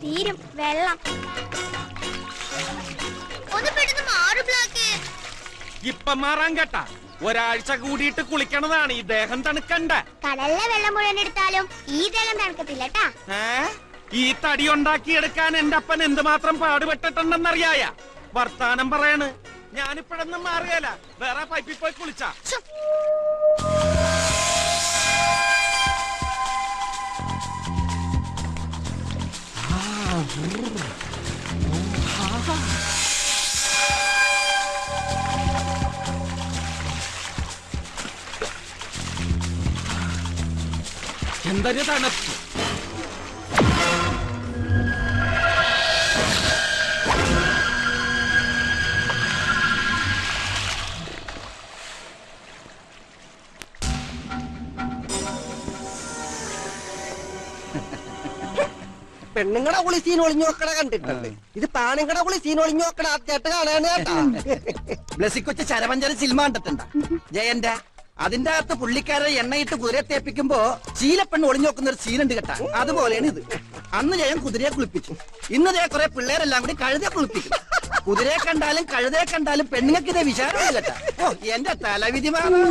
തീരും വെള്ളം. ഒന്ന് പെട്ടെന്ന് മാറു ബ്ലാക്ക്. ഇപ്പൊ മാറാൻ കേട്ടാ, ഒരാഴ്ച കൂടിയിട്ട് കുളിക്കണതാണ് ഈ ദേഹം തണുക്കണ്ട. കടലിലെ വെള്ളം മുഴുവൻ എടുത്താലും ഈ ദേഹം തണുക്കത്തില്ലട്ടാ. ഈ തടി ഉണ്ടാക്കിയെടുക്കാൻ എന്റെ അപ്പൻ എന്തുമാത്രം പാടുപെട്ടിട്ടുണ്ടെന്നറിയായ. വർത്താനം പറയാണ്. ഞാനിപ്പോഴൊന്നും മാറുകയല്ല, വേറെ പൈപ്പിൽ പോയി കുളിച്ചാ. എന്തൊരു തണുപ്പ്. പെണ്ണുങ്ങളുടെ കുളി സീൻ ഒളിഞ്ഞു നോക്കണ കണ്ടിട്ടുണ്ട്. ഇത് പാണുങ്ങളുടെ കുളി സീൻ ഒളിഞ്ഞു നോക്കണ ആദ്യമായിട്ട് കാണാണ് കേട്ടാ. ബ്ലസ്സിക്കൊച്ച് ചരവഞ്ചര സിനിമ കണ്ടിട്ടുണ്ട ജയന്റെ? അതിന്റെ അകത്ത് പുള്ളിക്കാരെ എണ്ണയിട്ട് കുതിരയെ തേപ്പിക്കുമ്പോ ചീലപ്പെണ്ണ് ഒളിഞ്ഞു നോക്കുന്ന ഒരു സീനുണ്ട് കേട്ടാ. അതുപോലെയാണ് ഇത്. അന്ന് ജയൻ കുതിരയെ കുളിപ്പിച്ചു. ഇന്ന് ജയ കുറെ പിള്ളേരെല്ലാം കൂടി കഴുതയെ കുളിപ്പിക്കും. കുതിരയെ കണ്ടാലും കഴുതയെ കണ്ടാലും പെണ്ണുങ്ങൾക്ക് ഇതേ വിചാരമില്ല കേട്ടാ. ഓ എന്റെ തലവിധി മാറോ.